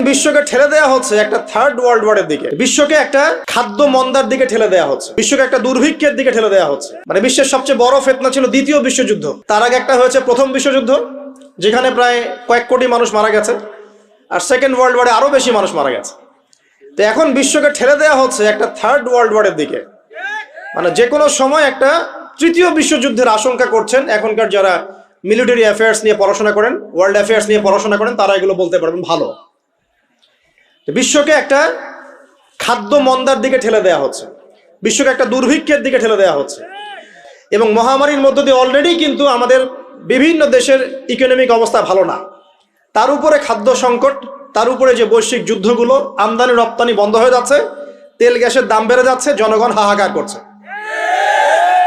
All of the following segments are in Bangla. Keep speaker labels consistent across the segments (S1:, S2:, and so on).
S1: বিশ্বকে ঠেলে দেওয়া হচ্ছে একটা থার্ড ওয়ার্ল্ড ওয়ারের দিকে, বিশ্বকে একটা খাদ্য মন্দার দিকে ঠেলে দেওয়া হচ্ছে, বিশ্বকে একটা দুর্ভিক্ষের দিকে ঠেলে দেওয়া হচ্ছে। মানে বিশ্বের সবচেয়ে বড় ফিতনা ছিল দ্বিতীয় বিশ্বযুদ্ধ, তার আগে একটা হয়েছে প্রথম বিশ্বযুদ্ধ যেখানে প্রায় কয়েক কোটি মানুষ মারা গেছে, আর সেকেন্ড ওয়ার্ল্ড ওয়ারে আরো বেশি মানুষ মারা গেছে। তো এখন বিশ্বকে ঠেলে দেওয়া হচ্ছে একটা থার্ড ওয়ার্ল্ড ওয়ারের দিকে, মানে যে কোনো সময় একটা তৃতীয় বিশ্বযুদ্ধের আশঙ্কা করছেন এখনকার যারা মিলিটারি অ্যাফেয়ার্স নিয়ে পড়াশোনা করেন, ওয়ার্ল্ড অ্যাফেয়ার্স নিয়ে পড়াশোনা করেন, তারা এগুলো বলতে পারবেন ভালো। বিশ্বকে একটা খাদ্য মন্দার দিকে ঠেলে দেওয়া হচ্ছে, বিশ্বকে একটা দুর্ভিক্ষের দিকে ঠেলে দেওয়া হচ্ছে, এবং মহামারীর মধ্য দিয়ে অলরেডি কিন্তু আমাদের বিভিন্ন দেশের ইকোনমিক অবস্থা ভালো না, তার উপরে খাদ্য সংকট, তার উপরে যে বৈশ্বিক যুদ্ধগুলো, আমদানি রপ্তানি বন্ধ হয়ে যাচ্ছে, তেল গ্যাসের দাম বেড়ে যাচ্ছে, জনগণ হাহাকার করছে।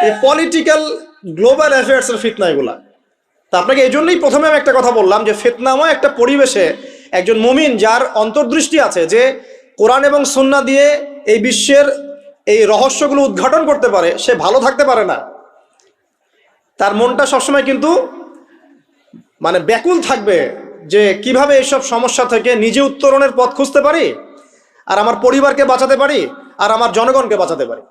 S1: এই পলিটিক্যাল গ্লোবাল অ্যাফেয়ার্সের ফিতনা এগুলা। তা আপনাকে এই জন্যই প্রথমে আমি একটা কথা বললাম যে ফিতনাময় একটা পরিবেশে একজন মুমিন যার অন্তর্দৃষ্টি আছে, যে কোরআন এবং সুন্নাহ দিয়ে এই বিশ্বের এই রহস্যগুলো উদ্ঘাটন করতে পারে, সে ভালো থাকতে পারে না। তার মনটা সবসময় কিন্তু মানে ব্যাকুল থাকবে যে কিভাবে এইসব সমস্যা থেকে নিজে উত্তরণের পথ খুঁজতে পারি, আর আমার পরিবারকে বাঁচাতে পারি, আর আমার জনগণকে বাঁচাতে পারি।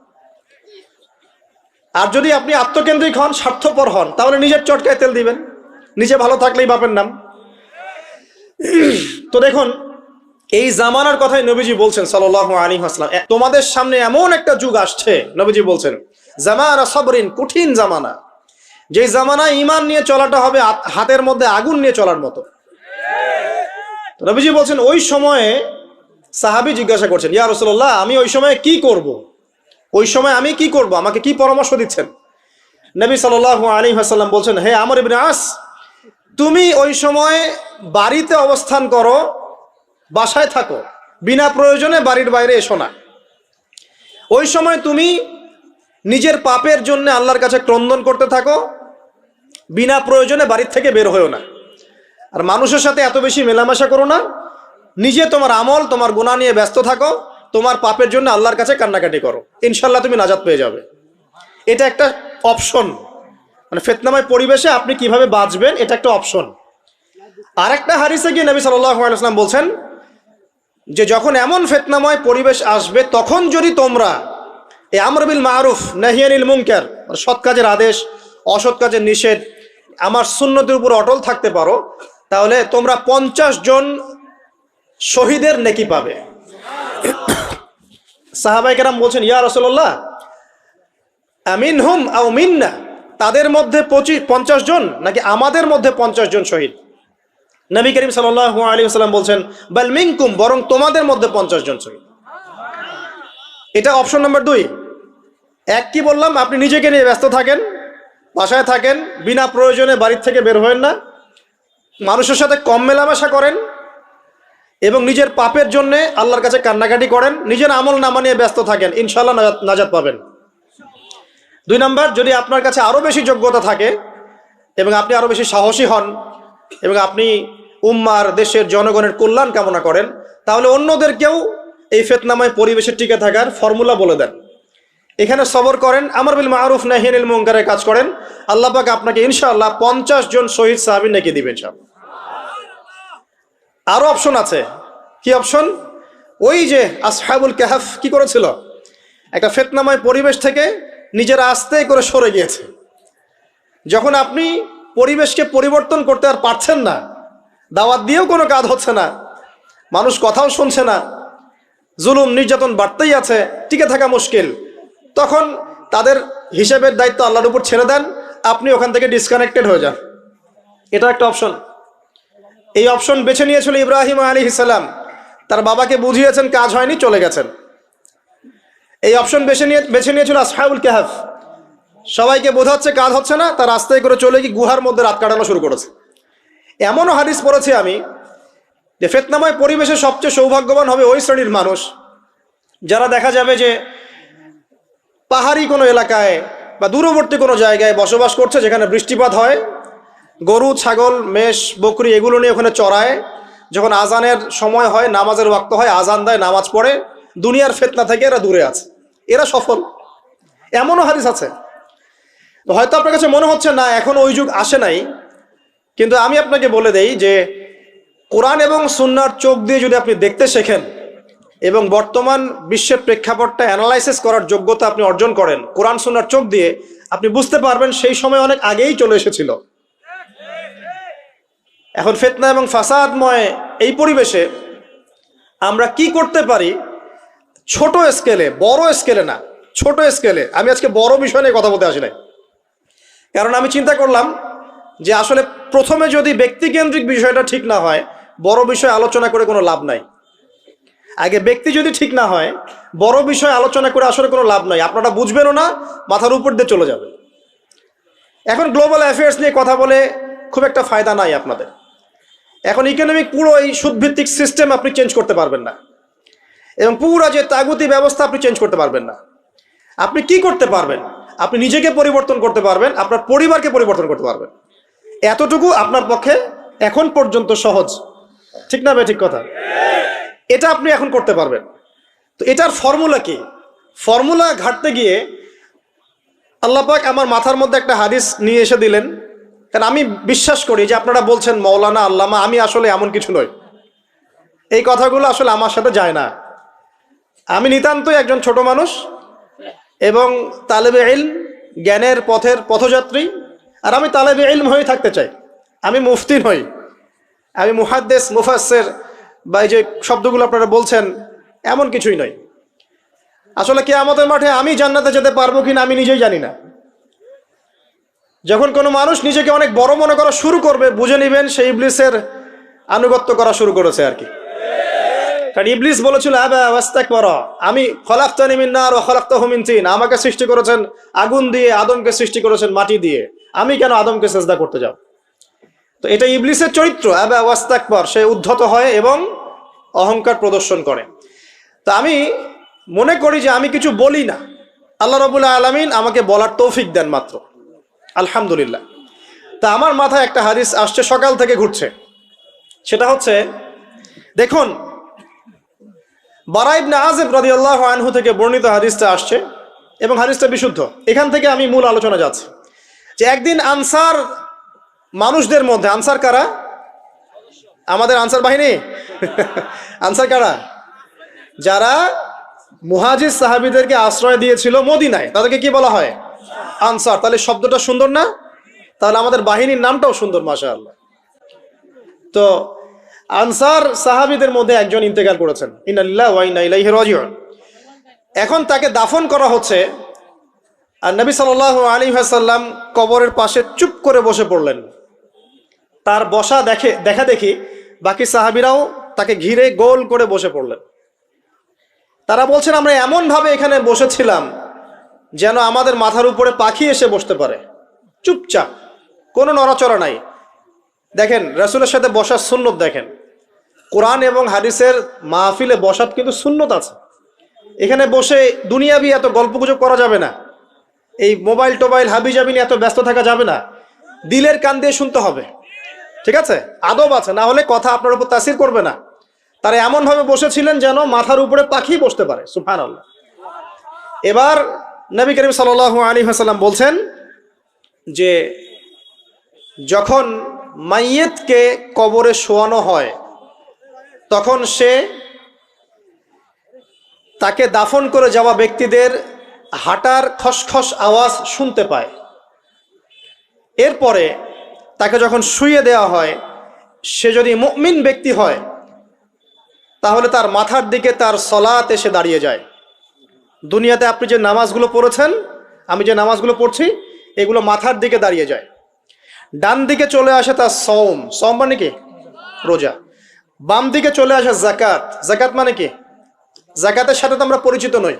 S1: আর যদি আপনি আত্মকেন্দ্রিক হন, স্বার্থপর হন, তাহলে নিজের চটকায় তেল দিবেন, নিজে ভালো থাকলেই বাপের নাম। তো দেখুন, এই জামানার কথাই নবীজি বলছেন সাল্লাল্লাহু আলাইহি ওয়াসাল্লাম, তোমাদের সামনে এমন একটা যুগ আসছে, নবীজি বলছেন জামানা সাবরিন, কঠিন জামানা, যে জামানায় ঈমান নিয়ে চলাটা হবে হাতের মধ্যে আগুন নিয়ে চলার মতো। নবীজি বলছেন ওই সময়ে সাহাবী জিজ্ঞাসা করছেন, ইয়া রাসূলুল্লাহ, আমি ওই সময়ে কি করব? ওই সময় আমি কি করব, আমাকে কি পরামর্শ দিচ্ছেন? নবী সাল্লাল্লাহু আলাইহি ওয়াসাল্লাম বলছেন, হে আমর ইবনে আস, তুমি ওই সময় বাড়িতে অবস্থান করো, বাসায় থাকো, বিনা প্রয়োজনে বাড়ির বাইরে এসো না। ওই সময় তুমি নিজের পাপের জন্য আল্লাহর কাছে ক্রন্দন করতে থাকো, বিনা প্রয়োজনে বাড়ির থেকে বের হয়েও না। আর মানুষের সাথে এত বেশি মেলামেশা করো না, নিজে তোমার আমল, তোমার গুনাহ নিয়ে ব্যস্ত থাকো, তোমার পাপের জন্য আল্লাহর কাছে কান্নাকাটি করো, ইনশাল্লাহ তুমি নাজাত পেয়ে যাবে। এটা একটা অপশন, মানে ফিতনাময় পরিবেশে আপনি কিভাবে বাঁচবেন, এটা একটা অপশন। আর একটা হাদিসে গিয়ে নবী সাল্লাল্লাহু আলাইহি ওয়াসাল্লাম বলছেন যে যখন এমন ফিতনাময় পরিবেশ আসবে, তখন যদি তোমরা এই আমর বিল মারুফ নাহি আনিল মুনকার, সৎ কাজের আদেশ, অসৎ কাজের নিষেধ, আমার সুন্নতের উপর অটল থাকতে পারো, তাহলে তোমরা 50 জন শহীদের নেকি পাবে। সাহাবায়ে কেরাম বলছেন, ইয়া রাসূলুল্লাহ, আমিনহুম আও মিন্না, তাদের মধ্যে 50 জন নাকি আমাদের মধ্যে 50 জন শহীদ? নবী করিম সাল্লাল্লাহু আলাইহি ওয়াসাল্লাম বলছেন, বাল মিনকুম, বরং তোমাদের মধ্যে 50 জন শহীদ। এটা অপশন নাম্বার 2। এক কি বললাম, আপনি নিজেকে নিয়ে ব্যস্ত থাকেন, বাসায় থাকেন, বিনা প্রয়োজনে বাড়ির থেকে বের হবেন না, মানুষের সাথে কম মেলামেশা করেন, এবং নিজের পাপের জন্য আল্লাহর কাছে কান্নাকাটি করেন, নিজের আমল নামা নিয়ে ব্যস্ত থাকেন, ইনশাআল্লাহ নাজাত পাবেন। 2 নাম্বার, যদি আপনার কাছে আরো বেশি যোগ্যতা থাকে এবং আপনি আরো বেশি সাহসী হন এবং আপনি উম্মার, দেশের জনগণের কল্যাণ কামনা করেন, তাহলে অন্যদেরকেও এই ফিতনাময় পরিবেশে টিকে থাকার ফর্মুলা বলে দেন। এখানে সবর করেন, আমর বিল মারুফ নাহি আনিল মুনকারের কাজ করেন, আল্লাহ পাক আপনাকে ইনশাআল্লাহ 50 জন শহীদ সাহাবী নেকি দিবেন। আরো অপশন আছে। কি অপশন? ওই যে আসহাবুল কাহফ কি করেছিল, একটা ফিতনাময় পরিবেশ থেকে নিজেরা আস্তে করে সরে গিয়েছে। যখন আপনি পরিবেশকে পরিবর্তন করতে আর পারছেন না, দাওয়াত দিয়েও কোনো কাজ হচ্ছে না, মানুষ কথাও শুনছে না, জুলুম নির্যাতন বাড়তেই আছে, টিকে থাকা মুশকিল, তখন তাদের হিসেবের দায়িত্ব আল্লাহর উপর ছেড়ে দেন, আপনি ওখান থেকে ডিসকানেক্টেড হয়ে যান। এটা একটা অপশন। এই অপশন বেছে নিয়েছিল ইব্রাহিম আলাইহিস সালাম, তার বাবাকে বুঝিয়েছেন, কাজ হয়নি, চলে গেছেন। এই অপশন বেছে নিয়েছিল আসহাবুল কাহফ, সবাইকে বোঝাচ্ছে কাজ হচ্ছে না, তার রাস্তায় করে চলে গিয়ে গুহার মধ্যে রাত কাটানো শুরু করেছে। এমনও হাদিস পড়েছি আমি যে ফিতনাময় পরিবেশে সবচেয়ে সৌভাগ্যবান হবে ওই শ্রেণীর মানুষ যারা দেখা যাবে যে পাহাড়ি কোনো এলাকায় বা দূরবর্তী কোনো জায়গায় বসবাস করছে, যেখানে বৃষ্টিপাত হয়, গরু, ছাগল, মেষ, বকরি এগুলো নিয়ে ওখানে চড়ায়, যখন আজানের সময় হয়, নামাজের ওয়াক্ত হয়, আজান দেয়, নামাজ পড়ে, দুনিয়ার ফিতনা থেকে এরা দূরে আছে, এরা সফল। এমনও হাদিস আছে। হয়তো আপনার কাছে মনে হচ্ছে না এখন ওই যুগ আসে নাই, কিন্তু আমি আপনাকে বলে দেই যে কোরআন এবং সুন্নাহর চোখ দিয়ে যদি আপনি দেখতে শেখেন এবং বর্তমান বিশ্বের প্রেক্ষাপটটা অ্যানালাইসিস করার যোগ্যতা আপনি অর্জন করেন কোরআন সুন্নাহর চোখ দিয়ে, আপনি বুঝতে পারবেন সেই সময় অনেক আগেই চলে এসেছিল। এখন ফিতনা এবং ফাসাদময় এই পরিবেশে আমরা কি করতে পারি, ছোট স্কেলে, বড় স্কেলে না, ছোট স্কেলে। আমি আজকে বড় বিষয় নিয়ে কথা বলতে আসি নাই, কারণ আমি চিন্তা করলাম যে আসলে প্রথমে যদি ব্যক্তিকেন্দ্রিক বিষয়টা ঠিক না হয়, বড় বিষয় আলোচনা করে কোনো লাভ নাই। আগে ব্যক্তি যদি ঠিক না হয়, বড় বিষয় আলোচনা করে আসলে কোনো লাভ নাই, আপনারা বুঝবেনও না, মাথার উপর দিয়ে চলে যাবে। এখন গ্লোবাল অ্যাফেয়ার্স নিয়ে কথা বলে খুব একটা ফায়দা নাই আপনাদের। এখন ইকোনমিক পুরো এই সুদভিত্তিক সিস্টেম আপনি চেঞ্জ করতে পারবেন না, এবং পুরো যে তাগুতি ব্যবস্থা আপনি চেঞ্জ করতে পারবেন না। আপনি কি করতে পারবেন? আপনি নিজেকে পরিবর্তন করতে পারবেন, আপনার পরিবারকে পরিবর্তন করতে পারবেন। এতটুকু আপনার পক্ষে এখন পর্যন্ত সহজ, ঠিক না ভাই? ঠিক কথা। এটা আপনি এখন করতে পারবেন। তো এটার ফর্মুলা কি? ফর্মুলা ঘাটতে গিয়ে আল্লাহ পাক আমার মাথার মধ্যে একটা হাদিস নিয়ে এসে দিলেন। কারণ আমি বিশ্বাস করি যে আপনারা বলছেন মৌলানা, আল্লামা, আমি আসলে এমন কিছু নই। এই কথাগুলো আসলে আমার সাথে যায় না। আমি নিতান্তই একজন ছোট মানুষ এবং তালেবে ইলম, জ্ঞানের পথের পথযাত্রী। আর আমি তালেবে ইলম হয়ে থাকতে চাই। আমি মুফতি নই, আমি মুহাদ্দিস, মুফাসসির বা এই যে শব্দগুলো আপনারা বলছেন, এমন কিছুই নয়। আসলে কিয়ামতের মাঠে আমি জান্নাতে যেতে পারবো কিনা আমি নিজেই জানি না। যখন কোনো মানুষ নিজেকে অনেক বড় মনে করা শুরু করবে, বুঝে নেবেন সে ইবলিসের আনুগত্য করা শুরু করেছে আর কি। কারণ ইবলিস বলেছিল আবা ওয়াস্তাকবারা, আমি খলাকতানি মিন নার ওয়া খলাকতাহু মিন তিন, আমাকে সৃষ্টি করেছেন আগুন দিয়ে, আদমকে সৃষ্টি করেছেন মাটি দিয়ে, আমি কেন আদমকে সিজদা করতে যাব? তো এটা ইবলিসের চরিত্র, আবা ওয়াস্তাকবার, সে উদ্ধত হয় এবং অহংকার প্রদর্শন করে। তো আমি মনে করি যে আমি কিছু বলি না, আল্লাহ রাব্বুল আলামিন আমাকে বলার তৌফিক দেন মাত্র, আলহামদুলিল্লাহ। তা আমার মাথায় একটা হাদিস আসছে, সকাল থেকে ঘুরছে। সেটা হচ্ছে, দেখুন, বারা ইবনে আযিব রাদিয়াল্লাহু আনহু থেকে বর্ণিত হাদিসটা আসছে এবং হাদিসটা বিশুদ্ধ। এখান থেকে আমি মূল আলোচনা যাচ্ছি যে একদিন আনসার মানুষদের মধ্যে, আনসার কারা? আমাদের আনসার বাহিনী। আনসার কারা? যারা মুহাজির সাহাবীদেরকে আশ্রয় দিয়েছিল মদিনায়, তাদেরকে কি বলা হয়? আনসার। তাহলে শব্দটা সুন্দর না? তাহলে আমাদের বাহিনীর নামটাও সুন্দর, মাশাআল্লাহ। তো আনসার সাহাবীদের মধ্যে একজন ইন্তেকাল করেছেন, ইন্না লিল্লাহি ওয়া ইন্না ইলাইহি রাজিউন। এখন তাকে দাফন করা হচ্ছে, আর নবী সাল্লাল্লাহু আলাইহি ওয়াসাল্লাম কবরের পাশে চুপ করে বসে পড়লেন। তার বসা দেখা দেখি বাকি সাহাবীরাও তাকে ঘিরে গোল করে বসে পড়লেন। তারা বলছেন আমরা এমন ভাবে এখানে বসেছিলাম যেন আমাদের মাথার উপরে পাখি এসে বসতে পারে, চুপচাপ, কোনো নড়াচড়া নাই। দেখেন রাসূলের সাথে বসার সুন্নত, দেখেন কোরআন এবং হাদিসের মাহফিলে বসার কিন্তু সুন্নত আছে। এখানে বসে দুনিয়াবি এত গল্পগুজব করা যাবে না, এই মোবাইল টোবাইল হাবিজাবি নিয়ে এত ব্যস্ত থাকা যাবে না, দিলের কান দিয়ে শুনতে হবে, ঠিক আছে? আদব আছে, না হলে কথা আপনার উপর তাসির করবে না। তারা এমনভাবে বসেছিলেন যেন মাথার উপরে পাখি বসতে পারে, সুবহানাল্লাহ। এবার নবী করিম সাল্লাল্লাহু আলাইহি ওয়াসাল্লাম বলছেন যে যখন মাইয়েতকে কবরে শোয়ানো হয় তখন সে তাকে দাফন করে যাওয়া ব্যক্তিদের হাঁটার খসখস আওয়াজ শুনতে পায়। এরপরে তাকে যখন শুইয়ে দেওয়া হয়, সে যদি মুমিন ব্যক্তি হয় তাহলে তার মাথার দিকে তার সলাত এসে দাঁড়িয়ে যায়। দুনিয়াতে আপনি যে নামাজগুলো পড়েছেন, আমি যে নামাজগুলো পড়ছি, এগুলো মাথার দিকে দাঁড়িয়ে যায়। ডান দিকে চলে আসে তার সওম, সওম মানে কি? রোজা। বাম দিকে চলে আসে যাকাত, যাকাত মানে কি? যাকাতের সাথে তো আমরা পরিচিত নই।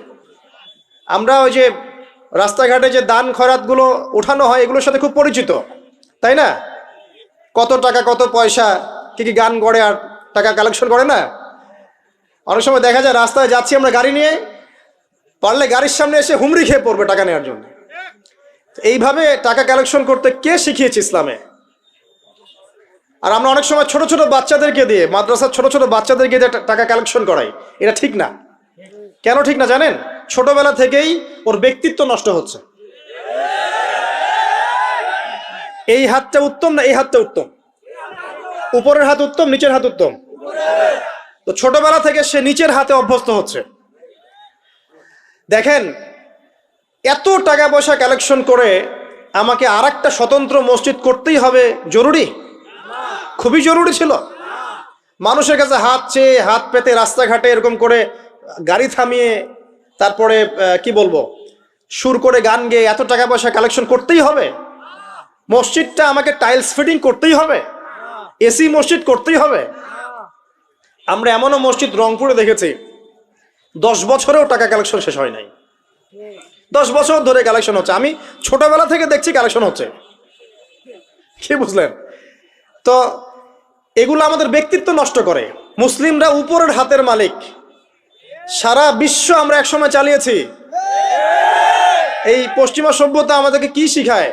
S1: আমরা ওই যে রাস্তাঘাটে যে দান খয়রাতগুলো উঠানো হয় এগুলোর সাথে খুব পরিচিত, তাই না? কত টাকা, কত পয়সা, কি কি গান গড়ে আর টাকা কালেকশন করে না? অনেক সময় দেখা যায় রাস্তায় যাচ্ছি আমরা গাড়ি নিয়ে, পারলে গাড়ির সামনে এসে হুমড়ি খেয়ে পড়বে টাকা নেওয়ার জন্য। এইভাবে টাকা কালেকশন করতে কে শিখিয়েছে ইসলামে? আর আমরা অনেক সময় ছোট ছোট বাচ্চাদেরকে দিয়ে, মাদ্রাসার ছোট ছোট বাচ্চাদেরকে দিয়ে টাকা কালেকশন করাই। এটা ঠিক না। কেন ঠিক না জানেন? ছোটবেলা থেকেই ওর ব্যক্তিত্ব নষ্ট হচ্ছে। এই হাতটা উত্তম না এই হাতটা উত্তম? উপরের হাত উত্তম, নিচের হাত উত্তম? তো ছোটবেলা থেকে সে নিচের হাতে অভ্যস্ত হচ্ছে। দেখেন, এত টাকা পয়সা কালেকশন করে আমাকে আর একটা স্বতন্ত্র মসজিদ করতেই হবে জরুরি? খুবই জরুরি ছিল। মানুষের কাছে হাত চেয়ে, হাত পেতে রাস্তাঘাটে এরকম করে গাড়ি থামিয়ে, তারপরে কি বলবো, সুর করে গান গেয়ে এত টাকা পয়সা কালেকশন করতেই হবে? মসজিদটা আমাকে টাইলস ফিটিং করতেই হবে? এসি মসজিদ করতেই হবে? আমরা এমনও মসজিদ রংপুরে দেখেছি 10 বছরেও টাকা কালেকশন শেষ হয় নাই। 10 বছর ধরে কালেকশন হচ্ছে। আমি ছোটবেলা থেকে দেখছি কালেকশন হচ্ছে। কি বুঝলেন? তো এগুলো আমাদের ব্যক্তিত্ব নষ্ট করে। মুসলিমরা উপরের হাতের মালিক। সারা বিশ্ব আমরা একসময় চালিয়েছি। এই পশ্চিমা সভ্যতা আমাদেরকে কি শিখায়?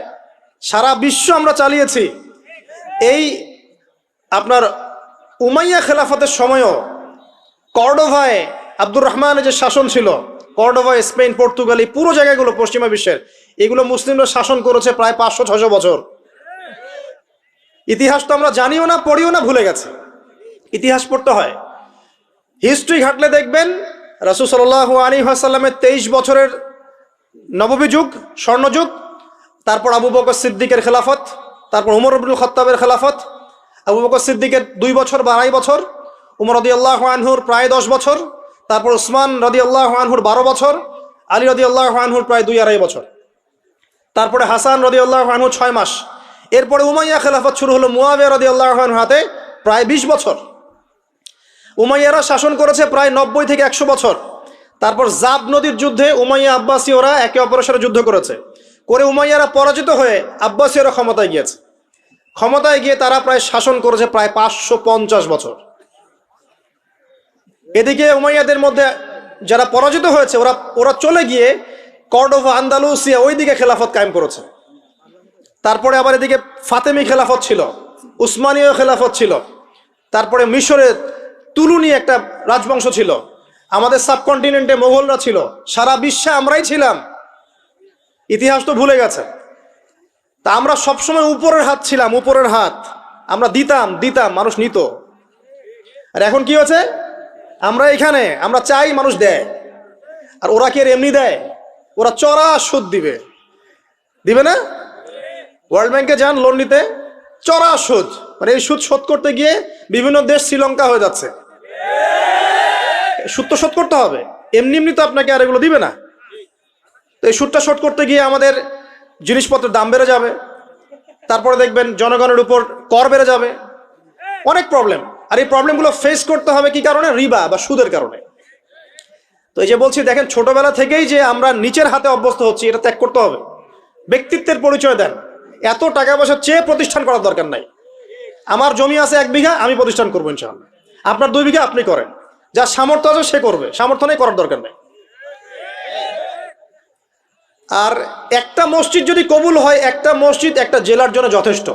S1: সারা বিশ্ব আমরা চালিয়েছি। এই আপনার উমাইয়া খেলাফতের সময়ও কর্ডোভায় আব্দুর রহমানের যে শাসন ছিল, কর্ডোভায়, স্পেন, পর্তুগাল, এই পুরো জায়গাগুলো পশ্চিমা বিশ্বের, এগুলো মুসলিমরা শাসন করেছে প্রায় 500-600 বছর। ইতিহাস তো আমরা জানিও না, পড়িও না, ভুলে গেছে। ইতিহাস পড়তে হয়। হিস্ট্রি ঘাটলে দেখবেন রাসূল সাল্লাল্লাহু আলাইহি ওয়াসাল্লামের 23 বছরের নববী যুগ, স্বর্ণযুগ, তারপর আবু বকর সিদ্দিকের খেলাফত, তারপর উমর ইবনুল খাত্তাবের খেলাফত। আবু বকর সিদ্দিকের 2 বছর বা 2.5 বছর, উমর রাদিয়াল্লাহু আনহুর প্রায় 10 বছর, তারপর উসমান রাদিয়াল্লাহু আনহুর 12 বছর, আলী রাদিয়াল্লাহু আনহুর প্রায় 2-2.5 বছর, তারপরে হাসান রাদিয়াল্লাহু আনহু 6 মাস। এরপরে উমাইয়া খেলাফত শুরু হলো মুয়াবিয়া রাদিয়াল্লাহু আনহুর হাতে, প্রায় 20 বছর। উমাইয়ারা শাসন করেছে প্রায় 90 থেকে 100 বছর। তারপর জাব নদীর যুদ্ধে উমাইয়া আব্বাসীয়রা একে অপরের সাথে যুদ্ধ করেছে, করে উমাইয়ারা পরাজিত হয়ে আব্বাসীয়রা ক্ষমতায় গিয়েছে। ক্ষমতায় গিয়ে তারা প্রায় শাসন করেছে প্রায় 550 বছর। এদিকে উমাইয়াদের মধ্যে যারা পরাজিত হয়েছে ওরা চলে গিয়ে কর্ডোভা, আন্দালুসিয়া, ওইদিকে খেলাফত কায়েম করেছে। তারপরে আবার এদিকে ফাতেমি খেলাফত ছিল, উসমানীয় খেলাফত ছিল, তারপরে মিশরে তুলুনি একটা রাজবংশ ছিল, আমাদের সাবকন্টিনেন্টে মোগলরা ছিল, সারা বিশ্বে আমরাই ছিলাম। ইতিহাস তো ভুলে গেছে। তা আমরা সবসময় উপরের হাত ছিলাম, উপরের হাত। আমরা দিতাম, মানুষ নিত। আর এখন কি হচ্ছে? আমরা এখানে, আমরা চাই, মানুষ দেয়। আর ওরা কি এমনি দেয়? ওরা চড়া সুদ দিবে না? ওয়ার্ল্ড ব্যাংকে যান লোন নিতে, চড়া সুদ। মানে এই সুদ শোধ করতে গিয়ে বিভিন্ন দেশ শ্রীলঙ্কা হয়ে যাচ্ছে। সুদ তো শোধ করতে হবে, এমনি তো আপনাকে আর এগুলো দিবে না। তো এই সুদটা শোধ করতে গিয়ে আমাদের জিনিসপত্রের দাম বেড়ে যাবে, তারপরে দেখবেন জনগণের উপর কর বেড়ে যাবে, অনেক প্রবলেম। আর এই প্রবলেমগুলো ফেস করতে হবে কি কারণে? রিবা বা সুদের কারণে। তো এই যে বলছি, দেখেন ছোটবেলা থেকেই যে আমরা নিচের হাতে অভ্যস্ত হচ্ছি, এটা ত্যাগ করতে হবে। ব্যক্তিত্বের পরিচয় দেন। এত টাকা পয়সা চেয়ে প্রতিষ্ঠান করার দরকার নাই। আমার জমি আছে 1 বিঘা, আমি প্রতিষ্ঠান করবো ইনশাআল্লাহ। আপনার 2 বিঘা আপনি করেন, যার সামর্থ্য আছে সে করবে, সামর্থ্য নেই করার দরকার নেই। আর একটা মসজিদ যদি কবুল হয়, একটা মসজিদ একটা জেলার জন্য যথেষ্ট।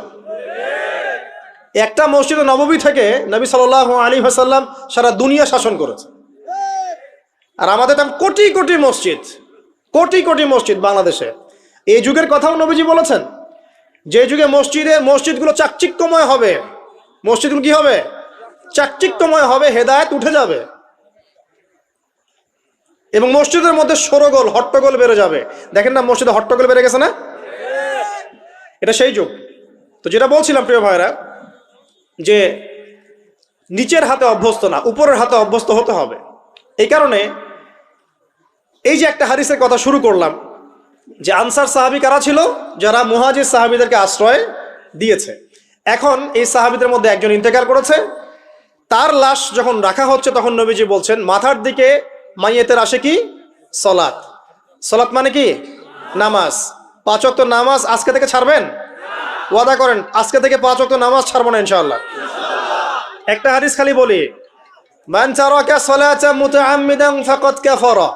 S1: একটা মসজিদে নববী থেকে নবী সাল্লাল্লাহু আলাইহি ওয়াসাল্লাম সারা দুনিয়া শাসন করেছে। আর আমাদের তো কোটি কোটি মসজিদ বাংলাদেশে। এই যুগের কথাও নবীজি বলেছেন, যে যুগে মসজিদগুলো চাকচিক্যময় হবে, মসজিদগুলো কি হবে? চাকচিক্যময় হবে, হেদায়েত উঠে যাবে, এবং মসজিদের মধ্যে শোরগোল, হট্টগোল বেড়ে যাবে। দেখেন না, মসজিদে হট্টগোল বেড়ে গেছে না? এটা সেই যুগ। তো যেটা বলছিলাম প্রিয় ভাইরা, যে নিচের হাতে অভ্যস্ত না, উপরের হাতে অভ্যস্ত হতে হবে। এই কারণে এই যে একটা হাদিসের কথা শুরু করলাম, যে আনসার সাহাবী কারা ছিল? যারা মুহাজির সাহাবীদেরকে আশ্রয় দিয়েছে। এখন এই সাহাবীদের মধ্যে একজন ইন্তেকাল করেছে, তার লাশ যখন রাখা হচ্ছে তখন নবীজি বলছেন, মাথার দিকে মাইয়েতের আসে কি? সলাত। সলাত মানে কি? নামাজ। 5 ওয়াক্ত নামাজ আজকে থেকে ছাড়বেন? ওয়াদা করেন আজকে থেকে 5 ওয়াক্ত নামাজ ছাড়বো না ইনশাআল্লাহ। একটা হাদিস খালি বলি, মান তারাকা সালাতান মুতাআম্মিদান ফাকাদ কাফারা,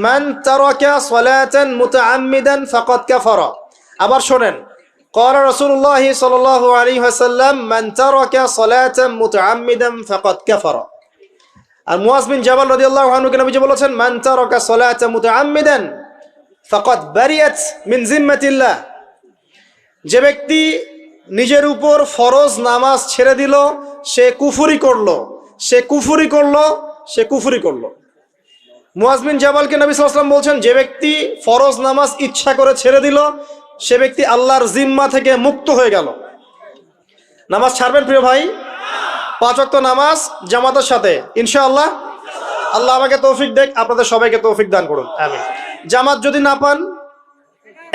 S1: মান তারাকা সালাতান মুতাআম্মিদান ফাকাদ কাফারা। আবার শোনেন, ক্বালা রাসূলুল্লাহ সাল্লাল্লাহু আলাইহি ওয়াসাল্লাম, মান তারাকা সালাতান মুতাআম্মিদান ফাকাদ কাফারা। আর মুআজ বিন জাবাল রাদিয়াল্লাহু আনহু কে নবীজি বলেছেন, মান তারাকা সালাতান মুতাআম্মিদান ফাকাদ বারিয়াত মিন জিম্মাতিল্লাহ। যে ব্যক্তি নিজের উপর ফরজ নামাজ ছেড়ে দিল, সে কুফরি করলো, সে কুফরি করলো, সে কুফরি করলো। মুয়াজ বিন জাবালকে নবী সাল্লাল্লাহু আলাইহি ওয়াসাল্লাম বলছেন, যে ব্যক্তি ফরজ নামাজ ইচ্ছা করে ছেড়ে দিল, সে ব্যক্তি আল্লাহর জিম্মা থেকে মুক্ত হয়ে গেল। নামাজ ছাড়বেন প্রিয় ভাই? 5 ওয়াক্ত নামাজ জামাতের সাথে ইনশাআল্লাহ। আল্লাহ আমাকে তৌফিক দেখ, আপনাদের সবাইকে তৌফিক দান করুন, আমিন। জামাত যদি না পান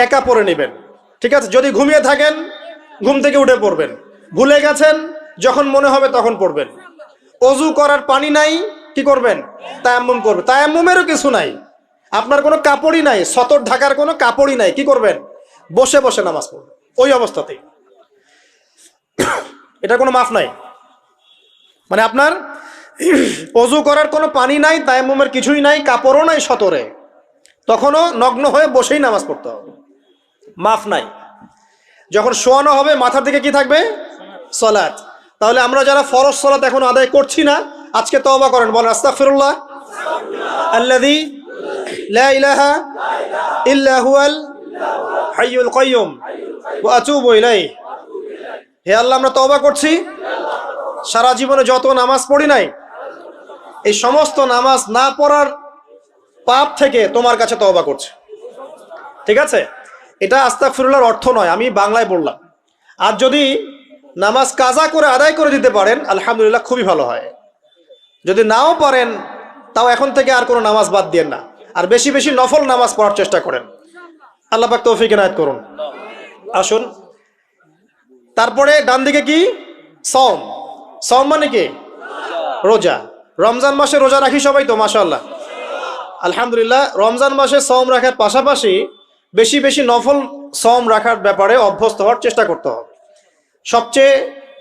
S1: একা পড়ে নেবেন, ঠিক আছে? যদি ঘুমিয়ে থাকেন ঘুম থেকে উঠে পড়বেন, ভুলে গেছেন যখন মনে হবে তখন পড়বেন। অজু করার পানি নাই, কি করবেন? তায়াম্মুম করবেন। তায়াম্মুমেরও কিছু নাই, আপনার কোনো কাপড়ই নাই, সতর ঢাকার কোনো কাপড়ই নাই, কি করবেন? বসে বসে নামাজ পড়বেন ওই অবস্থাতেই। এটা কোনো মাফ নাই, মানে আপনার অজু করার কোনো পানি নাই, তায়াম্মুমের কিছুই নাই, কাপড়ও নাই সতরে, তখনও নগ্ন হয়ে বসেই নামাজ পড়তে হবে, মাফ নাই। যখন শোয়ানো হবে মাথার দিকে কি থাকবে? সালাত। তাহলে আমরা যারা ফরজ সালাত এখন আদায় করছি না, আজকে তওবা করেন, বলেন আস্তাগফিরুল্লাহ আল্লাযী লা ইলাহা ইল্লা হুয়াল হাইয়ুল কাইয়্যুম ওয়া আতুবু ইলাইহি। হে আল্লাহ, আমরা তওবা করছি, সারা জীবনে যত নামাজ পড়ি নাই এই সমস্ত নামাজ না পড়ার পাপ থেকে তোমার কাছে তওবা করছি। ঠিক আছে? এটা আস্তাগফিরুল্লাহর অর্থ নয়, আমি বাংলায় বললাম। আর যদি নামাজ কাজা করে আদায় করে দিতে পারেন আলহামদুলিল্লাহ, খুবই ভালো হয়। যদি নাও পারেন তাও এখন থেকে আর কোনো নামাজ বাদ দিয়েন না, আর বেশি বেশি নফল নামাজ পড়ার চেষ্টা করেন। আল্লাহ পাক তৌফিক ইনায়াত করুন। আসুন, তারপরে ডান দিকে কি? সওম। সওম মানে কি? রোজা। রমজান মাসে রোজা রাখি সবাই তো, মাশাআল্লাহ, আলহামদুলিল্লাহ। রমজান মাসে সওম রাখার পাশাপাশি বেশি বেশি নফল সওম রাখার ব্যাপারে অভ্যস্ত হওয়ার চেষ্টা করতে হবে। সবচেয়ে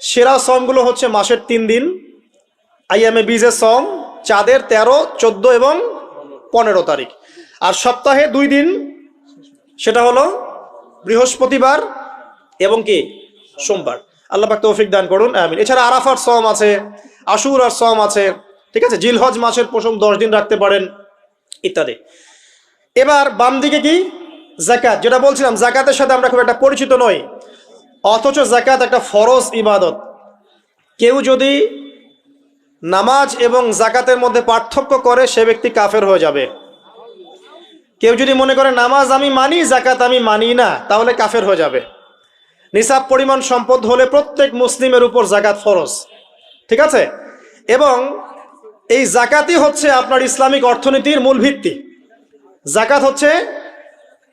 S1: সেরা সওমগুলো হচ্ছে মাসের 3 দিন, আইয়ামে বীজের সওম, চাঁদের 13, 14 এবং 15 তারিখ। আর সপ্তাহে 2 দিন, সেটা হলো বৃহস্পতিবার এবং কি সোমবার। আল্লাহ পাক তৌফিক দান করুন, আমিন। এছাড়া আরাফার সওম আছে, আশুরার সওম আছে, ঠিক আছে? জিলহজ মাসের প্রথম 10 দিন রাখতে পারেন, ইত্যাদি। এবার বাম দিকে কি? যাকাত। যেটা বলছিলাম, যাকাতের সাথে আমরা খুব একটা পরিচিত নই, অথচ যাকাত একটা ফরজ ইবাদত। কেউ যদি নামাজ এবং যাকাতের মধ্যে পার্থক্য করে সে ব্যক্তি কাফের হয়ে যাবে। কেউ যদি মনে করে নামাজ আমি মানি, যাকাত আমি মানি না, তাহলে কাফের হয়ে যাবে। নিসাব পরিমাণ সম্পদ হলে প্রত্যেক মুসলিমের উপর যাকাত ফরজ, ঠিক আছে? এবং এই যাকাতই হচ্ছে আপনার ইসলামিক অর্থনীতির মূল ভিত্তি। যাকাত হচ্ছে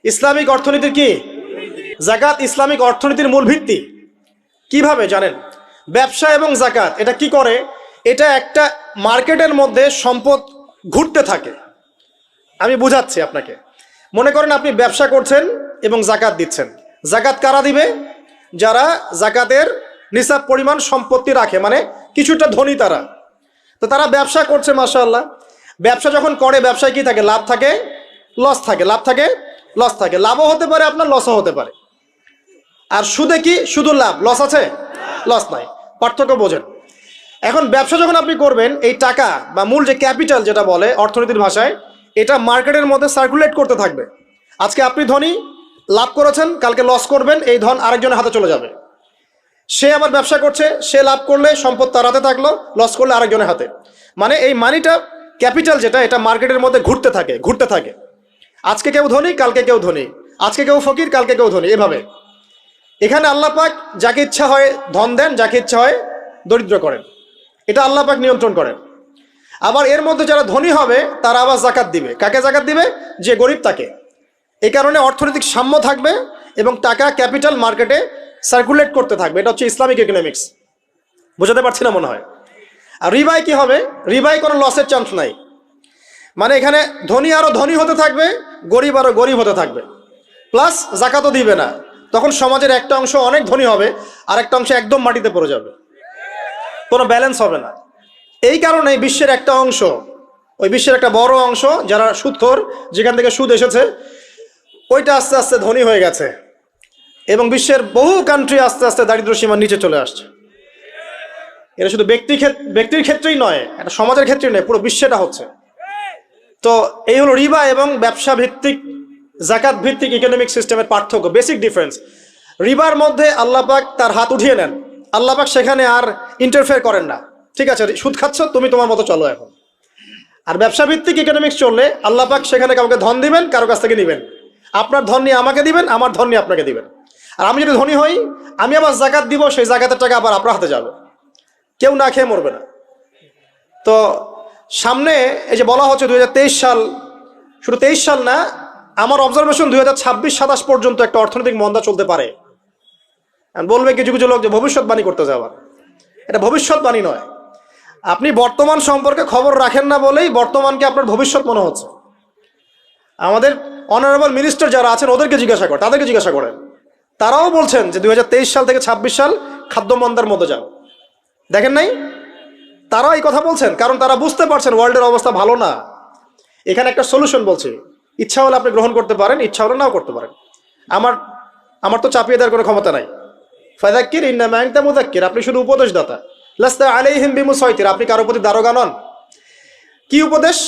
S1: ইসলামিক অর্থনীতির কি? যাকাত ইসলামিক অর্থনীতির মূল ভিত্তি। কিভাবে জানেন? ব্যবসা এবং যাকাত এটা কি করে? এটা একটা মার্কেটের মধ্যে সম্পদ ঘুরতে থাকে। আমি বুঝাচ্ছি আপনাকে। মনে করেন আপনি ব্যবসা করছেন এবং যাকাত দিচ্ছেন। যাকাত কারা দিবে? যারা যাকাতের নিসাব পরিমাণ সম্পত্তি রাখে, মানে কিছুটা ধনী তারা। তো তারা ব্যবসা করছে, মাশাআল্লাহ। ব্যবসা যখন করে, ব্যবসায় কি থাকে? লাভ থাকে, লস থাকে, লাভ থাকে, লস থাকে। লাভও হতে পারে আপনার, লসও হতে পারে। আর সুদে কি? শুধু লাভ, লস আছে? লস নাই। পার্থক্য বোঝেন। এখন ব্যবসা যখন আপনি করবেন, এই টাকা বা মূল যে ক্যাপিটাল যেটা বলে অর্থনীতির ভাষায়, এটা মার্কেটের মধ্যে সার্কুলেট করতে থাকবে। আজকে আপনি ধনী, লাভ করেছেন, কালকে লস করবেন, এই ধন আরেকজনের হাতে চলে যাবে। সে আবার ব্যবসা করছে, সে লাভ করলে সম্পদ তার হাতে থাকলো, লস করলে আরেকজনের হাতে। মানে এই মানিটা, ক্যাপিটাল যেটা, এটা মার্কেটের মধ্যে ঘুরতে থাকে, ঘুরতে থাকে। আজকে কেউ ধনী, কালকে কেউ ধনী, আজকে কেউ ফকির, কালকে কেউ ধনী, এভাবে। এখানে আল্লাহ পাক যাকে ইচ্ছা হয় ধন দেন, যাকে ইচ্ছা হয় দরিদ্র করেন। এটা আল্লাহ পাক নিয়ন্ত্রণ করেন। আবার এর মধ্যে যারা ধনী হবে তারা আবার যাকাত দিবে। কাকে যাকাত দিবে? যে গরিব তাকে। এই কারণে অর্থনৈতিক সাম্য থাকবে এবং টাকা, ক্যাপিটাল মার্কেটে সার্কুলেট করতে থাকবে। এটা হচ্ছে ইসলামিক ইকোনমিক্স। বোঝাতে পারছি না মনে হয়। আর রিবায় কি হবে? রিবায় কোনো লসের চান্স নাই। মানে এখানে ধনী আরো ধনী হতে থাকবে, গরিব আরো গরিব হতে থাকবে, প্লাস যাকাতও দিবে না। তখন সমাজের একটা অংশ অনেক ধনী হবে, আর একটা অংশ একদম মাটিতে পড়ে যাবে, কোনো ব্যালেন্স হবে না। এই কারণে বিশ্বের একটা অংশ, ওই বিশ্বের একটা বড় অংশ যারা সুদখোর, যেখান থেকে সুদ এসেছে, ওইটা আস্তে আস্তে ধনী হয়ে গেছে এবং বিশ্বের বহু কান্ট্রি আস্তে আস্তে দারিদ্র্য সীমার নিচে চলে আসছে। এটা শুধু ব্যক্তির ক্ষেত্রেই নয়, এটা সমাজের ক্ষেত্রেই নয়, পুরো বিশ্বেটা হচ্ছে। তো এই হলো রিবা এবং ব্যবসা ভিত্তিক, যাকাত ভিত্তিক ইকোনমিক সিস্টেমের পার্থক্য, বেসিক ডিফারেন্স। রিবার মধ্যে আল্লাহ পাক তার হাত উঠিয়ে নেন, আল্লাহ পাক সেখানে আর ইন্টারফেয়ার করেন না। ঠিক আছে, সুদ খাচ্ছ, তুমি তোমার মতো চলো এখন। আর ব্যবসা ভিত্তিক ইকোনমিক্স চললে আল্লাহ পাক সেখানে কাউকে ধন দিবেন, কারো কাছ থেকে নিবেন। আপনার ধন নিয়ে আমাকে দিবেন, আমার ধন নিয়ে আপনাকে দিবেন। আর আমি যদি ধনী হই, আমি আবার জাকাত দিব, সেই জাকাতের টাকা আবার আপনার হাতে যাবে, কেউ না খেয়ে মরবে না। তো সামনে এই যে বলা হচ্ছে 2023 সাল, শুধু 23 সাল না, আমার অবজারভেশন 2026-27 পর্যন্ত একটা অর্থনৈতিক মন্দা চলতে পারে। বলবে কিছু কিছু লোক যে ভবিষ্যৎবাণী করতে যাওয়ার, এটা ভবিষ্যৎবাণী নয়। আপনি বর্তমান সম্পর্কে খবর রাখেন না বলেই বর্তমানকে আপনার ভবিষ্যৎ মনে হচ্ছে। আমাদের অনারেবল মিনিস্টার যারা আছেন ওদেরকে জিজ্ঞাসা করেন, তাদেরকে জিজ্ঞাসা করেন, তারাও বলছেন যে 2023 সাল থেকে 26 সাল খাদ্য মন্দার মধ্যে যান। দেখেন নাই, তারাও এই কথা বলছেন, কারণ তারা বুঝতে পারছেন ওয়ার্ল্ডের অবস্থা ভালো না। এখানে একটা সলিউশন বলছে, ইচ্ছা হলে আপনি গ্রহণ করতে পারেন, ইচ্ছা হলে নাও করতে পারেন। আমার তো চাপিয়ে দেওয়ার কোনো ক্ষমতা নাই। ফাযাক্কির ইন্নামা আনতা মুযাক্কির, আপনি শুধু উপদেশদাতা। লাস্তা আলাইহিম বিমুসাইতির, আপনি কারো প্রতি দারোগা নন। কি উপদেশ?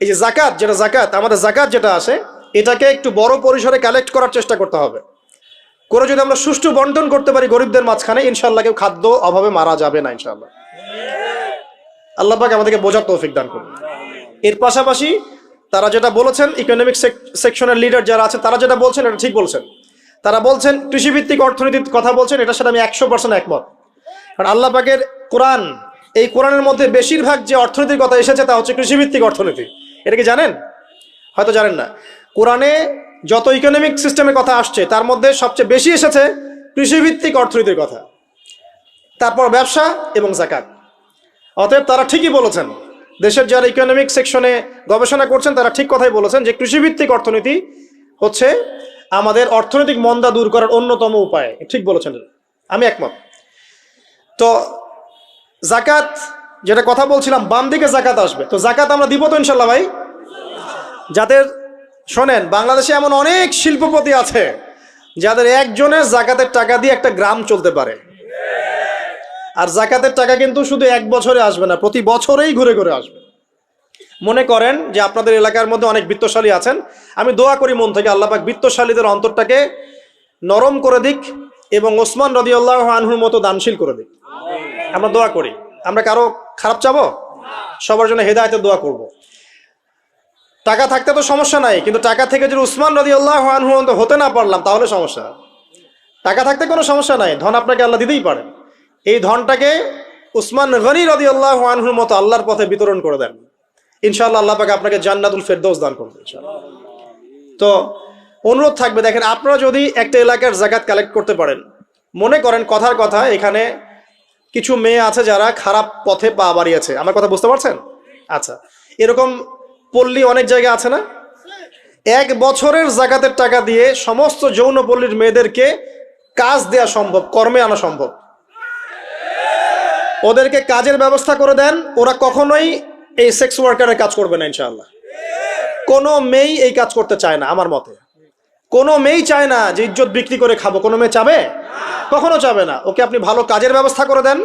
S1: এই যে জাকাত, যেটা জাকাত, আমাদের জাকাত যেটা আছে, এটাকে একটু বড় পরিসরে কালেক্ট করার চেষ্টা করতে হবে। করে যদি আমরা সুষ্ঠু বন্টন করতে পারি গরিবদের মাঝখানে, ইনশাআল্লাহ কেউ খাদ্য অভাবে মারা যাবে না ইনশাআল্লাহ। আল্লাহ পাক আমাদেরকে বোঝার তৌফিক দান করুন। এর পাশাপাশি তারা যেটা বলেছেন, ইকোনমিক সেকশনের লিডার যারা আছে তারা যেটা বলছেন এটা ঠিক বলছেন। তারা বলছেন কৃষিভিত্তিক অর্থনীতির কথা বলছেন, এটার সাথে আমি 100% একমত। কারণ আল্লাহ পাকের কোরআন, এই কোরআনের মধ্যে বেশিরভাগ যে অর্থনীতির কথা এসেছে তা হচ্ছে কৃষিভিত্তিক অর্থনীতি। এটা কি জানেন? হয়তো জানেন না। কোরআনে যত ইকোনমিক সিস্টেমের কথা আসছে তার মধ্যে সবচেয়ে বেশি এসেছে কৃষিভিত্তিক অর্থনীতির কথা, তারপর ব্যবসা এবং যাকাত। অতএব তারা ঠিকই বলেছেন, দেশের যারা ইকোনমিক সেকশনে গবেষণা করছেন তারা ঠিক কথাই বলেছেন যে কৃষিভিত্তিক অর্থনীতি হচ্ছে আমাদের অর্থনৈতিক মন্দা দূর করার অন্যতম উপায়। ঠিক বলেছেন, আমি একমত। তো যাকাত যেটা কথা বলছিলাম, বাম দিকে যাকাত আসবে, তো যাকাত আমরা দিব তো ইনশাল্লাহ ভাই। যাদের শোনেন, বাংলাদেশে এমন অনেক শিল্পপতি আছে যাদের একজনের যাকাতের টাকা দিয়ে একটা গ্রাম চলতে পারে। আর যাকাতের টাকা কিন্তু শুধু এক বছরে আসবে না, প্রতি বছরেই ঘুরে ঘুরে আসবে। মনে করেন যে আপনাদের এলাকার মধ্যে অনেক বিত্তশালী আছেন, আমি দোয়া করি মন থেকে আল্লাহ পাক বিত্তশালীদের অন্তরটাকে নরম করে দিক এবং ওসমান রাদিয়াল্লাহু আনহুর মতো দানশীল করে দিক। আমরা দোয়া করি, আমরা কারো খারাপ চাবো, সবার জন্য হেদায়েতের দোয়া করব। টাকা থাকতে তো সমস্যা নাই, কিন্তু টাকা থেকে যদি উসমান রাদিয়াল্লাহু আনহু হতে না পারলাম তাহলে সমস্যা। টাকা থাকতে কোনো সমস্যা নাই, ধন আপনাকে আল্লাহ দিতেই পারেন। এই ধনটাকে উসমান গনি রাদিয়াল্লাহু আনহুর মতো আল্লাহর পথে বিতরণ করে দেন, ইনশাআল্লাহ আল্লাহ পাক আপনাকে জান্নাতুল ফেরদৌস দান করবেন ইনশাআল্লাহ। তো অনুরোধ থাকবে, দেখেন আপনারা যদি একটা এলাকার যাকাত কালেক্ট করতে পারেন, মনে করেন কথার কথা এখানে কিছু মেয়ে আছে যারা খারাপ পথে পা বাড়িয়েছে, আমার কথা বুঝতে পারছেন? আচ্ছা, এরকম পল্লী অনেক জায়গায় আছে না? এক বছরের যাকাতের টাকা দিয়ে সমস্ত যৌনপল্লীর মেয়েদেরকে কাজ দেয়া সম্ভব, কর্মে আনা সম্ভব। ওদেরকে কাজের ব্যবস্থা করে দেন, ওরা কখনোই এই সেক্স ওয়ার্কারের কাজ করবে না ইনশাআল্লাহ। কোনো মেয়েই এই কাজ করতে চায় না আমার মতে। কোনো মেয়েই চায় না যে ইজ্জত বিক্রি করে খাবো, কোনো মেয়ে চাবে? কখনো চাবে না। ওকে আপনি ভালো কাজের ব্যবস্থা করে দেন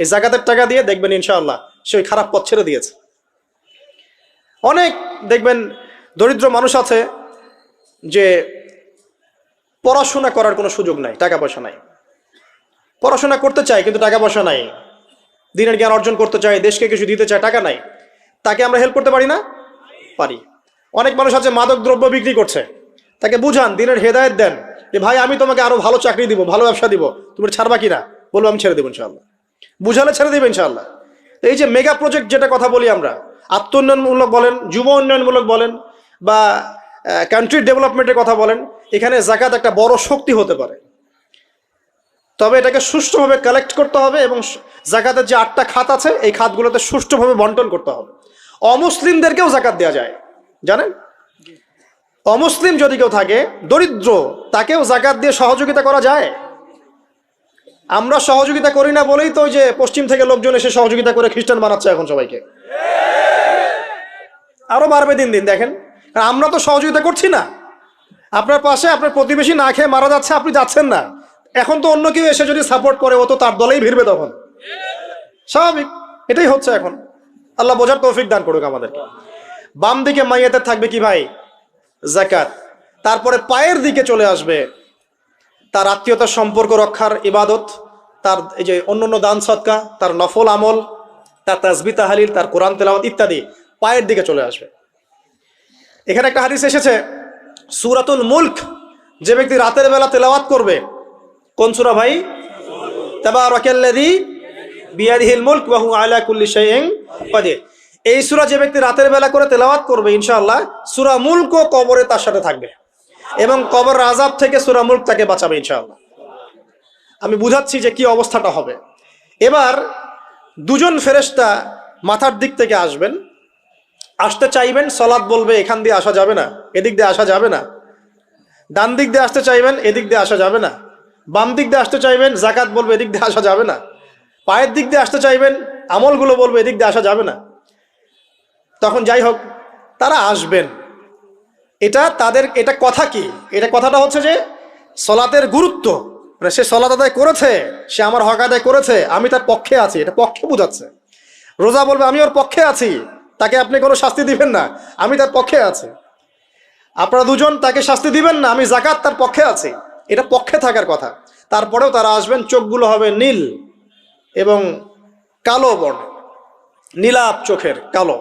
S1: এই যাকাতের টাকা দিয়ে, দেখবেন ইনশাআল্লাহ সে ওই খারাপ পথ ছেড়ে দিয়েছে। অনেক দেখবেন দরিদ্র মানুষ আছে যে পড়াশোনা করার কোনো সুযোগ নাই, টাকা পয়সা নাই, পড়াশোনা করতে চায় কিন্তু টাকা পয়সা নাই, দিনের জ্ঞান অর্জন করতে চায়, দেশকে কিছু দিতে চায়, টাকা নাই। তাকে আমরা হেল্প করতে পারি না? পারি। অনেক মানুষ আছে মাদক দ্রব্য বিক্রি করছে, তাকে বুঝান, দিনের হেদায়েত দেন যে ভাই আমি তোমাকে আরো ভালো চাকরি দিব, ভালো ব্যবসা দিব, তুমি ছাড়বা কিনা? বলবো আমি ছেড়ে দেবো ইনশাআল্লাহ। বুঝালে ছেড়ে দেবে ইনশাআল্লাহ। এই যে মেগা প্রজেক্ট যেটা কথা বলি আমরা, আত্ম উন্নয়নমূলক বলেন, যুব উন্নয়নমূলক বলেন, বা কান্ট্রি ডেভেলপমেন্টের কথা বলেন, এখানে যাকাত একটা বড় শক্তি হতে পারে। তবে এটাকে সুষ্ঠুভাবে কালেক্ট করতে হবে এবং যাকাতের যে 8টা খাত আছে এই খাতগুলোতে সুষ্ঠুভাবে বন্টন করতে হবে। অমুসলিমদেরকেও যাকাত দেওয়া যায়, জানেন? অমুসলিম যদি কেউ থাকে, দরিদ্র, তাকেও যাকাত দিয়ে সহযোগিতা করা যায়। আমরা সহযোগিতা করি না বলেই তো যে পশ্চিম থেকে লোকজন এসে সহযোগিতা করে খ্রিস্টান বানাচ্ছে এখন সবাইকে। আরো বাড়বে দিন দিন, দেখেন। আমরা তো সহযোগিতা করছি না। আপনার পাশে আপনার প্রতিবেশী না খেয়ে মারা যাচ্ছে, আপনি যাচ্ছেন না, এখন তো অন্য কেউ এসে যদি সাপোর্ট করে ও তো তার দলেই ভিড়বে, তখন স্বাভাবিক। এটাই হচ্ছে এখন। আল্লাহ বোঝার তৌফিক দান করুক আমাদেরকে। বাম দিকে মাইয়াতের থাকবে কি ভাই? যাকাত। তারপরে পায়ের দিকে চলে আসবে, তার আত্মীয়তার সম্পর্ক রক্ষার ইবাদত, তার এই যে অন্যান্য দান সদকা, তার নফল আমল, তার তাসবিহ তাহলিল, তার কোরআন তেলাওয়াত ইত্যাদি পায়ের দিকে চলে আসবে। এখানে একটা হাদিস এসেছে, সূরাতুল মুলক যে ব্যক্তি রাতের বেলা তেলাওয়াত করবে, কোন সূরা ভাই? তাবারাকাল্লাযী বিয়াদিহিল মুলক ওয়া হুয়া আলা কুল্লি শাইইন কাদির। এই সূরা যে ব্যক্তি রাতের বেলা করে তেলাওয়াত করবে, ইনশাআল্লাহ সূরা মুলকও কবরে তার সাথে থাকবে এবং কবর আযাব থেকে সূরা মুলক তাকে বাঁচাবে ইনশাআল্লাহ। আমি বুঝাচ্ছি যে কি অবস্থাটা হবে। এবার দুজন ফেরেশতা মাথার দিক থেকে আসবেন, আসতে চাইবেন, সালাত বলবে এখান দিয়ে আসা যাবে না, এদিক দিয়ে আসা যাবে না। ডান দিক দিয়ে আসতে চাইবেন, এদিক দিয়ে আসা যাবে না। বাম দিক দিয়ে আসতে চাইবেন, যাকাত বলবে এদিক দিয়ে আসা যাবে না। পায়ের দিক দিয়ে আসতে চাইবেন, আমলগুলো বলবে এদিক দিয়ে আসা যাবে না। তখন যাই হোক তারা আসবেন। এটা কথা কি? এটা কথাটা হচ্ছে যে সলাতের গুরুত্ব, মানে সে সলাত আদায় করেছে, সে আমার হক আদায় করেছে, আমি তার পক্ষে আছি, এটা পক্ষে বোঝাচ্ছে। রোজা বলবে আমি ওর পক্ষে আছি, তাকে আপনি কোনো শাস্তি দিবেন না, আমি তার পক্ষে আছি। আপনারা দুজন তাকে শাস্তি দিবেন না, আমি যাকাত তার পক্ষে আছি, এটা পক্ষে থাকার কথা। তারপরেও তারা আসবেন, চোখগুলো হবে নীল এবং কালো বর্ণ, নীলাপ চোখের কালো।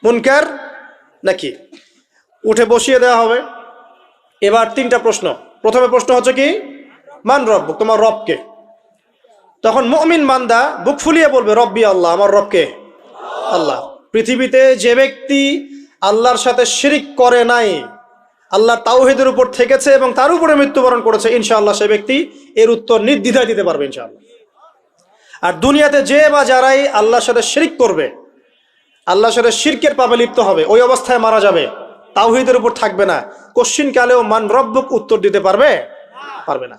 S1: মুনকার নাকি? উঠে বসিয়ে দেওয়া হবে। এবার তিনটা প্রশ্ন। প্রথমে প্রশ্ন হচ্ছে কি, মান রব্বুক, তোমার রবকে? তখন মুমিন বান্দা বুক ফুলিয়ে বলবে রব্বি আল্লাহ, আমার রবকে আল্লাহ। পৃথিবীতে যে ব্যক্তি আল্লাহর সাথে শিরিক করে নাই, আল্লাহর তাওহীদের উপর থেকেছে এবং তার উপরে মৃত্যুবরণ করেছে, ইনশাআল্লাহ সে ব্যক্তি এর উত্তর নির্দ্বিধায় দিতে পারবে ইনশাআল্লাহ। আর দুনিয়াতে যে বা যারাই আল্লাহর সাথে শিরিক করবে, আল্লাহর সাথে শিরকের পাপে লিপ্ত হবে, ওই অবস্থায় মারা যাবে, তাওহীদের উপর থাকবে না, কোশ্চিন কালেও মান রব্বুক উত্তর দিতে পারবে না।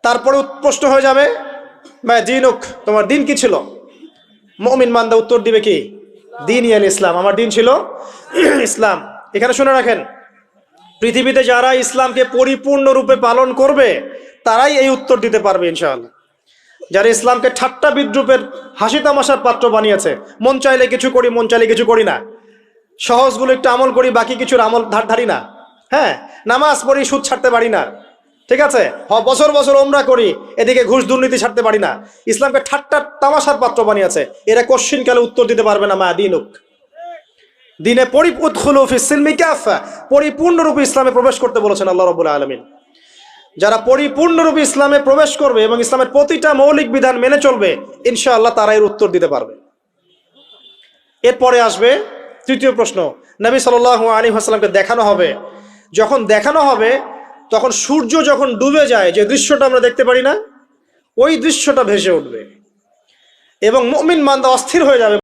S1: তারপরে প্রশ্ন হয়ে যাবে মা দীনুক, তোমার দিন কি ছিল? মুমিন বান্দা উত্তর দিবে কি? দিন ইয়াল ইসলাম, আমার দিন ছিল ইসলাম। এখানে শুনে রাখেন, পৃথিবীতে যারা ইসলামকে পরিপূর্ণরূপে পালন করবে তারাই এই উত্তর দিতে পারবে ইনশাআল্লাহ। যারা ইসলামকে ঠাট্টা বিদ্রুপের হাসি তামাশার পাত্র বানিয়েছে, মন চাইলে কিছু করি, মন চাইলে কিছু করি না, সহজগুলো একটু আমল করি, বাকি কিছুর আমল ধারি না, হ্যাঁ, নামাজ পড়ি, সুদ ছাড়তে পারি না, ঠিক আছে, বছর বছর ওমরা করি, এদিকে ঘুষ দুর্নীতি ছাড়তে পারি না, ইসলামকে ঠাট্টা তামাশার পাত্র বানিয়েছে, এরা কোশ্চিন কালে উত্তর দিতে পারবে না মা দীনুক, দিনে পরিপূর্ণরূপে ইসলামে প্রবেশ করতে বলেছেন আল্লাহ রাব্বুল আলামিন। যারা পরিপূর্ণরূপে ইসলামে প্রবেশ করবে এবং ইসলামের প্রতিটা মৌলিক বিধান মেনে চলবে, ইনশাআল্লাহ তারা এর উত্তর দিতে পারবে। এরপরে আসবে তৃতীয় প্রশ্ন। নবী সাল্লাল্লাহু আলাইহি ওয়াসাল্লামকে দেখানো হবে। যখন দেখানো হবে তখন সূর্য যখন ডুবে যায়, যে দৃশ্যটা আমরা দেখতে পারি না, ওই দৃশ্যটা ভেসে উঠবে এবং মুমিন বান্দা অস্থির হয়ে যাবে।